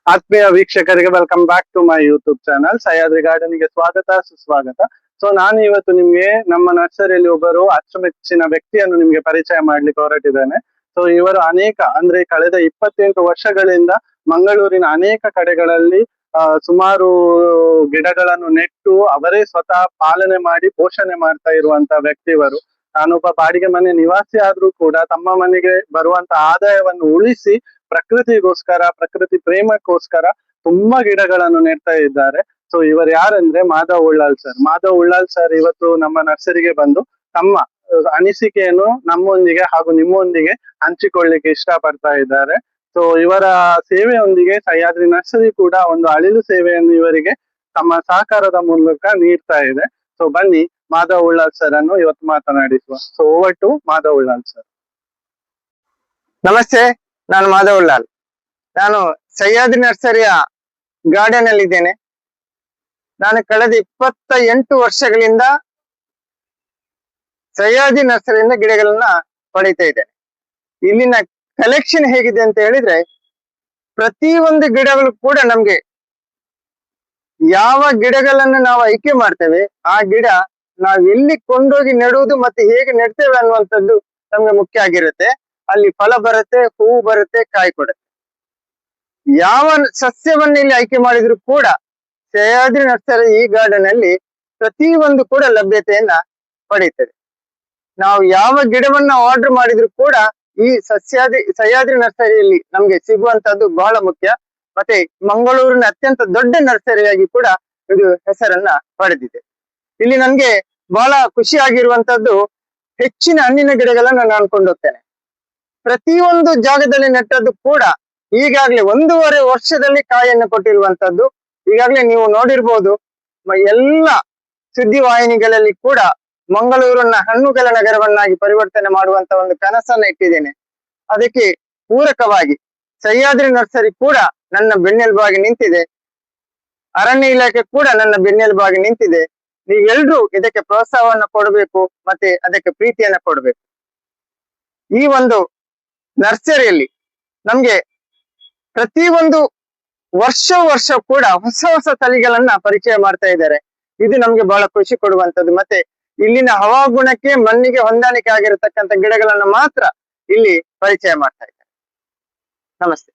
ಆತ್ಮೀಯ ವೀಕ್ಷಕರಿಗೆ welcome back to my YouTube channel Sahyadri garden ಗೆ ಸ್ವಾಗತ ಸುಸ್ವಾಗತ. ಸೊ ನಾನು ಇವತ್ತು ನಿಮ್ಗೆ ನಮ್ಮ ನರ್ಸರಿಯಲ್ಲಿ ಒಬ್ಬರು ಅಚ್ಚುಮೆಚ್ಚಿನ ವ್ಯಕ್ತಿಯನ್ನು ನಿಮ್ಗೆ ಪರಿಚಯ ಮಾಡ್ಲಿಕ್ಕೆ ಹೊರಟಿದ್ದೇನೆ. ಸೊ ಇವರು ಅಂದ್ರೆ ಕಳೆದ 28 ವರ್ಷಗಳಿಂದ ಮಂಗಳೂರಿನ ಅನೇಕ ಕಡೆಗಳಲ್ಲಿ ಸುಮಾರು ಗಿಡಗಳನ್ನು ನೆಟ್ಟು ಅವರೇ ಸ್ವತಃ ಪಾಲನೆ ಮಾಡಿ ಪೋಷಣೆ ಮಾಡ್ತಾ ಇರುವಂತ ವ್ಯಕ್ತಿ ಇವರು. ನಾನೊಬ್ಬ ಬಾಡಿಗೆ ಮನೆ ನಿವಾಸಿ ಆದ್ರೂ ಕೂಡ ತಮ್ಮ ಮನೆಗೆ ಬರುವಂತ ಆದಾಯವನ್ನು ಉಳಿಸಿ ಪ್ರಕೃತಿ ಪ್ರೇಮಕ್ಕೋಸ್ಕರ ತುಂಬಾ ಗಿಡಗಳನ್ನು ನೆಡ್ತಾ ಇದ್ದಾರೆ. ಸೊ ಇವರು ಯಾರಂದ್ರೆ ಮಾಧವ್ ಉಳ್ಳಾಲ್ ಸರ್ ಇವತ್ತು ನಮ್ಮ ನರ್ಸರಿಗೆ ಬಂದು ತಮ್ಮ ಅನಿಸಿಕೆಯನ್ನು ನಮ್ಮೊಂದಿಗೆ ಹಾಗೂ ನಿಮ್ಮೊಂದಿಗೆ ಹಂಚಿಕೊಳ್ಳಿಕ್ಕೆ ಇಷ್ಟ ಪಡ್ತಾ ಇದ್ದಾರೆ. ಸೊ ಇವರ ಸೇವೆಯೊಂದಿಗೆ ಸಹ್ಯಾದ್ರಿ ನರ್ಸರಿ ಕೂಡ ಒಂದು ಅಳಿಲು ಸೇವೆಯನ್ನು ಇವರಿಗೆ ತಮ್ಮ ಸಹಕಾರದ ಮೂಲಕ ನೀಡ್ತಾ ಇದೆ. ಸೊ ಬನ್ನಿ ಮಾಧವ್ ಉಳ್ಳಾಲ್ ಸರ್ ಅನ್ನು ಇವತ್ತು ಮಾತನಾಡಿಸುವ. So over to Madhav Ullal sir. ನಮಸ್ತೆ, ನಾನು ಮಾಧವ್ ಉಳ್ಳಾಲ್. ನಾನು ಸಹ್ಯಾದ್ರಿ ನರ್ಸರಿಯ ಗಾರ್ಡನ್ ಅಲ್ಲಿ ಇದ್ದೇನೆ. ನಾನು ಕಳೆದ 28 ವರ್ಷಗಳಿಂದ ಸಹ್ಯಾದ್ರಿ ನರ್ಸರಿಯಿಂದ ಗಿಡಗಳನ್ನ ಪಡೀತಾ ಇದ್ದೇನೆ. ಇಲ್ಲಿನ ಕಲೆಕ್ಷನ್ ಹೇಗಿದೆ ಅಂತ ಹೇಳಿದ್ರೆ, ಪ್ರತಿ ಒಂದು ಗಿಡಗಳು ಕೂಡ ನಮ್ಗೆ ಯಾವ ಗಿಡಗಳನ್ನು ನಾವು ಆಯ್ಕೆ ಮಾಡ್ತೇವೆ ಆ ಗಿಡ ನಾವು ಎಲ್ಲಿ ಕೊಂಡೋಗಿ ನೆಡುವುದು ಮತ್ತೆ ಹೇಗೆ ನೆಡ್ತೇವೆ ಅನ್ನುವಂಥದ್ದು ನಮ್ಗೆ ಮುಖ್ಯ ಆಗಿರುತ್ತೆ. ಅಲ್ಲಿ ಫಲ ಬರುತ್ತೆ, ಹೂವು ಬರುತ್ತೆ, ಕಾಯಿ ಕೊಡುತ್ತೆ. ಯಾವ ಸಸ್ಯವನ್ನ ಇಲ್ಲಿ ಆಯ್ಕೆ ಮಾಡಿದ್ರು ಕೂಡ ಸಹ್ಯಾದ್ರಿ ನರ್ಸರಿ ಈ ಗಾರ್ಡನ್ ಅಲ್ಲಿ ಪ್ರತಿ ಒಂದು ಕೂಡ ಲಭ್ಯತೆಯನ್ನ ಪಡೆಯುತ್ತದೆ. ನಾವು ಯಾವ ಗಿಡವನ್ನ ಆರ್ಡರ್ ಮಾಡಿದ್ರು ಕೂಡ ಈ ಸಹ್ಯಾದ್ರಿ ನರ್ಸರಿಯಲ್ಲಿ ನಮ್ಗೆ ಸಿಗುವಂತದ್ದು ಬಹಳ ಮುಖ್ಯ. ಮತ್ತೆ ಮಂಗಳೂರಿನ ಅತ್ಯಂತ ದೊಡ್ಡ ನರ್ಸರಿಯಾಗಿ ಕೂಡ ಇದು ಹೆಸರನ್ನ ಪಡೆದಿದೆ. ಇಲ್ಲಿ ನನ್ಗೆ ಬಹಳ ಖುಷಿ ಆಗಿರುವಂತದ್ದು, ಹೆಚ್ಚಿನ ಹಣ್ಣಿನ ಗಿಡಗಳನ್ನ ನಾನು ಕೊಂಡೋಗ್ತೇನೆ. ಪ್ರತಿಯೊಂದು ಜಾಗದಲ್ಲಿ ನೆಟ್ಟದ್ದು ಕೂಡ ಈಗಾಗ್ಲೇ 1.5 ವರ್ಷದಲ್ಲಿ ಕಾಯನ್ನು ಕೊಟ್ಟಿರುವಂತದ್ದು. ಈಗಾಗ್ಲೇ ನೀವು ನೋಡಿರ್ಬೋದು, ಎಲ್ಲ ಸುದ್ದಿವಾಹಿನಿಗಳಲ್ಲಿ ಕೂಡ ಮಂಗಳೂರನ್ನ ಹಣ್ಣುಗಳ ನಗರವನ್ನಾಗಿ ಪರಿವರ್ತನೆ ಮಾಡುವಂತ ಒಂದು ಕನಸನ್ನ ಇಟ್ಟಿದ್ದೇನೆ. ಅದಕ್ಕೆ ಪೂರಕವಾಗಿ ಸಹ್ಯಾದ್ರಿ ನರ್ಸರಿ ಕೂಡ ನನ್ನ ಬೆನ್ನೆಲುಬಾಗಿ ನಿಂತಿದೆ. ಅರಣ್ಯ ಇಲಾಖೆ ಕೂಡ ನನ್ನ ಬೆನ್ನೆಲುಬಾಗಿ ನಿಂತಿದೆ. ನೀವೆಲ್ರೂ ಇದಕ್ಕೆ ಪ್ರೋತ್ಸಾಹವನ್ನ ಕೊಡಬೇಕು, ಮತ್ತೆ ಅದಕ್ಕೆ ಪ್ರೀತಿಯನ್ನ ಕೊಡಬೇಕು. ಈ ಒಂದು ನರ್ಸರಿಯಲ್ಲಿ ನಮ್ಗೆ ಪ್ರತಿ ಒಂದು ವರ್ಷ ಕೂಡ ಹೊಸ ತಳಿಗಳನ್ನ ಪರಿಚಯ ಮಾಡ್ತಾ ಇದ್ದಾರೆ. ಇದು ನಮ್ಗೆ ಬಹಳ ಖುಷಿ ಕೊಡುವಂತದ್ದು. ಮತ್ತೆ ಇಲ್ಲಿನ ಹವಾಗುಣಕ್ಕೆ ಮಣ್ಣಿಗೆ ಹೊಂದಾಣಿಕೆ ಆಗಿರತಕ್ಕಂತ ಗಿಡಗಳನ್ನ ಮಾತ್ರ ಇಲ್ಲಿ ಪರಿಚಯ ಮಾಡ್ತಾ ಇದ್ದಾರೆ. ನಮಸ್ತೆ.